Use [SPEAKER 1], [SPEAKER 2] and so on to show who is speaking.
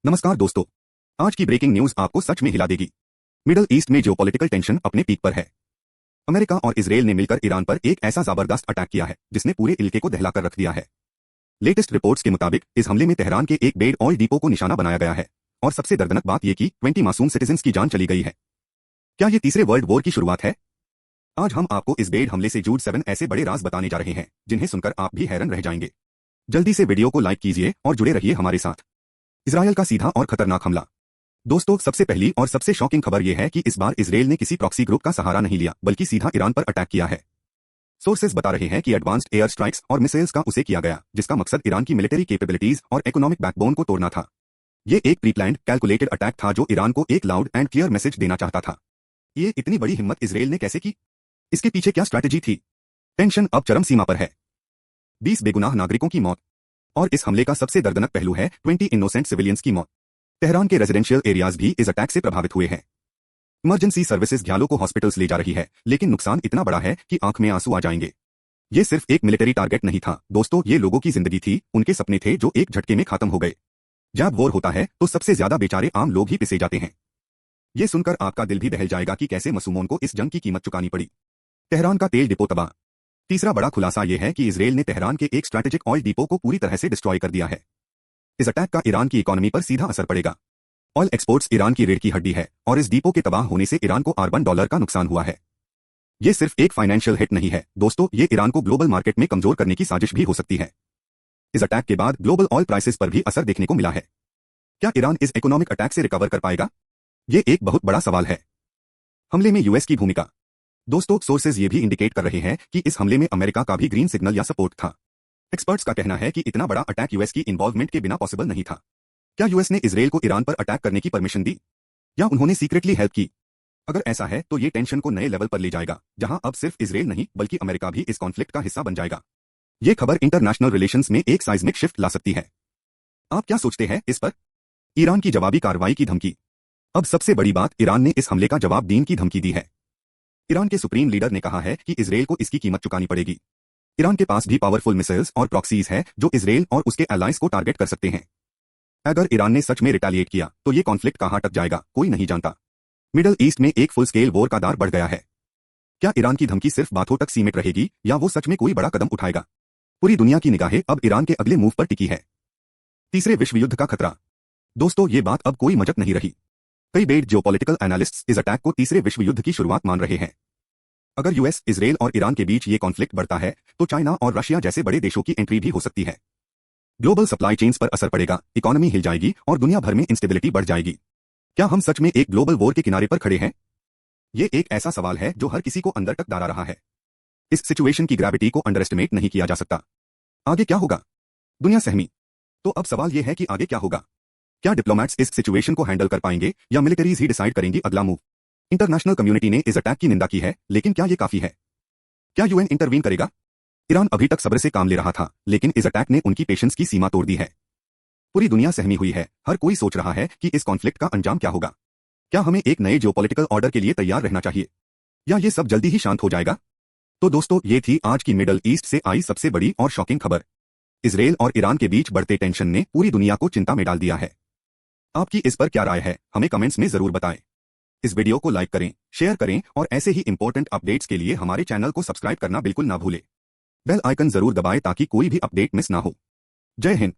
[SPEAKER 1] नमस्कार दोस्तों। आज की ब्रेकिंग न्यूज आपको सच में हिला देगी। मिडल ईस्ट में जियोपॉलिटिकल टेंशन अपने पीक पर है। अमेरिका और इजरायल ने मिलकर ईरान पर एक ऐसा जबरदस्त अटैक किया है जिसने पूरे इलाके को दहलाकर रख दिया है। लेटेस्ट रिपोर्ट्स के मुताबिक इस हमले में तेहरान के एक बेड ऑयल डिपो को निशाना बनाया गया है और सबसे दर्दनाक बात यह कि 20 मासूम सिटीजन्स की जान चली गई है। क्या ये तीसरे वर्ल्ड वॉर की शुरुआत है? आज हम आपको इस बेड हमले से जुड़े 7 ऐसे बड़े राज बताने जा रहे हैं जिन्हें सुनकर आप भी हैरान रह जाएंगे। जल्दी से वीडियो को लाइक कीजिए और जुड़े रहिए हमारे साथ। इजरायल का सीधा और खतरनाक हमला। दोस्तों, सबसे पहली और सबसे शॉकिंग खबर यह है कि इस बार इजरायल ने किसी प्रॉक्सी ग्रुप का सहारा नहीं लिया बल्कि सीधा ईरान पर अटैक किया है। सोर्सेज बता रहे हैं कि एडवांस्ड एयर स्ट्राइक्स और मिसाइल्स का उसे किया गया जिसका मकसद ईरान की मिलिट्री कैपेबिलिटीज और इकोनॉमिक बैकबोन को तोड़ना था। ये एक प्री प्लान्ड कैलकुलेटेड अटैक था जो ईरान को एक लाउड एंड क्लियर मैसेज देना चाहता था। ये इतनी बड़ी हिम्मत इजरायल ने कैसे की? इसके पीछे क्या स्ट्रैटेजी थी? टेंशन अब चरम सीमा पर है। 20 बेगुनाह नागरिकों की मौत। और इस हमले का सबसे दर्दनाक पहलू है 20 इनोसेंट सिविलियंस की मौत। तेहरान के रेजिडेंशियल एरियाज भी इस अटैक से प्रभावित हुए हैं। इमरजेंसी सर्विसेज घायलों को हॉस्पिटल्स ले जा रही है, लेकिन नुकसान इतना बड़ा है कि आंख में आंसू आ जाएंगे। ये सिर्फ एक मिलिट्री टारगेट नहीं था दोस्तों, ये लोगों की जिंदगी थी, उनके सपने थे जो एक झटके में खत्म हो गए। जब वॉर होता है तो सबसे ज्यादा बेचारे आम लोग ही पिसे जाते हैं। ये सुनकर आपका दिल भी दहल जाएगा कि कैसे मासूमों को इस जंग की कीमत चुकानी पड़ी। तेहरान का तेल डिपो तबाह। तीसरा बड़ा खुलासा यह है कि इजरायल ने तेहरान के एक स्ट्रैटेजिक ऑयल डिपो को पूरी तरह से डिस्ट्रॉय कर दिया है। इस अटैक का ईरान की इकोनॉमी पर सीधा असर पड़ेगा। ऑयल एक्सपोर्ट्स ईरान की रीढ़ की हड्डी है और इस डिपो के तबाह होने से ईरान को अरबों डॉलर का नुकसान हुआ है। ये सिर्फ एक फाइनेंशियल हिट नहीं है दोस्तों, ये ईरान को ग्लोबल मार्केट में कमजोर करने की साजिश भी हो सकती है। इस अटैक के बाद ग्लोबल ऑयल प्राइसेस पर भी असर देखने को मिला है। क्या ईरान इस इकोनॉमिक अटैक से रिकवर कर पाएगा? ये एक बहुत बड़ा सवाल है। हमले में यूएस की भूमिका। दोस्तों, सोर्सेज ये भी इंडिकेट कर रहे हैं कि इस हमले में अमेरिका का भी ग्रीन सिग्नल या सपोर्ट था। एक्सपर्ट्स का कहना है कि इतना बड़ा अटैक यूएस की इन्वॉल्वमेंट के बिना पॉसिबल नहीं था। क्या यूएस ने इजरायल को ईरान पर अटैक करने की परमिशन दी या उन्होंने सीक्रेटली हेल्प की? अगर ऐसा है तो ये टेंशन को नए लेवल पर ले जाएगा, जहां अब सिर्फ इजरायल नहीं बल्कि अमेरिका भी इस कॉन्फ्लिक्ट का हिस्सा बन जाएगा। ये खबर इंटरनेशनल रिलेशंस में एक साइज्मिक शिफ्ट ला सकती है। आप क्या सोचते हैं इस पर? ईरान की जवाबी कार्रवाई की धमकी। अब सबसे बड़ी बात, ईरान ने इस हमले का जवाब देने की धमकी दी है। ईरान के सुप्रीम लीडर ने कहा है कि इजरायल को इसकी कीमत चुकानी पड़ेगी। ईरान के पास भी पावरफुल मिसाइल्स और प्रॉक्सीज है जो इजरायल और उसके एलाइज को टारगेट कर सकते हैं। अगर ईरान ने सच में रिटेलिएट किया तो ये कॉन्फ्लिक्ट कहां तक जाएगा कोई नहीं जानता। मिडल ईस्ट में एक फुल स्केल वॉर का दौर बढ़ गया है। क्या ईरान की धमकी सिर्फ बातों तक सीमित रहेगी या वो सच में कोई बड़ा कदम उठाएगा? पूरी दुनिया की निगाहें अब ईरान के अगले मूव पर टिकी है। तीसरे विश्व युद्ध का खतरा। दोस्तों, ये बात अब कोई मजाक नहीं रही। कई बेड जियोपॉलिटिकल एनालिस्ट्स इस अटैक को तीसरे विश्व युद्ध की शुरुआत मान रहे हैं। अगर यूएस, इजरायल और ईरान के बीच ये कॉन्फ्लिक्ट बढ़ता है तो चाइना और रशिया जैसे बड़े देशों की एंट्री भी हो सकती है। ग्लोबल सप्लाई चेन्स पर असर पड़ेगा, इकोनॉमी हिल जाएगी और दुनिया भर में इंस्टेबिलिटी बढ़ जाएगी। क्या हम सच में एक ग्लोबल वॉर के किनारे पर खड़े हैं? ये एक ऐसा सवाल है जो हर किसी को अंदर तक डाला रहा है। इस सिचुएशन की ग्रेविटी को अंडरएस्टिमेट नहीं किया जा सकता। आगे क्या होगा? दुनिया सहमी। तो अब सवाल यह है कि आगे क्या होगा? क्या डिप्लोमैट्स इस सिचुएशन को हैंडल कर पाएंगे या मिलिटरीज ही डिसाइड करेंगी अगला मूव? इंटरनेशनल कम्युनिटी ने इस अटैक की निंदा की है, लेकिन क्या ये काफी है? क्या यूएन इंटरवीन करेगा? ईरान अभी तक सब्र से काम ले रहा था, लेकिन इस अटैक ने उनकी पेशेंस की सीमा तोड़ दी है। पूरी दुनिया सहमी हुई है, हर कोई सोच रहा है कि इस कॉन्फ्लिक्ट का अंजाम क्या होगा। क्या हमें एक नए जियोपॉलिटिकल ऑर्डर के लिए तैयार रहना चाहिए या ये सब जल्दी ही शांत हो जाएगा? तो दोस्तों, ये थी आज की मिडल ईस्ट से आई सबसे बड़ी और शॉकिंग खबर। इजरायल और ईरान के बीच बढ़ते टेंशन ने पूरी दुनिया को चिंता में डाल दिया है। आपकी इस पर क्या राय है, हमें कमेंट्स में जरूर बताएं। इस वीडियो को लाइक करें, शेयर करें और ऐसे ही इंपॉर्टेंट अपडेट्स के लिए हमारे चैनल को सब्सक्राइब करना बिल्कुल ना भूलें। बेल आइकन जरूर दबाएं ताकि कोई भी अपडेट मिस ना हो। जय हिंद।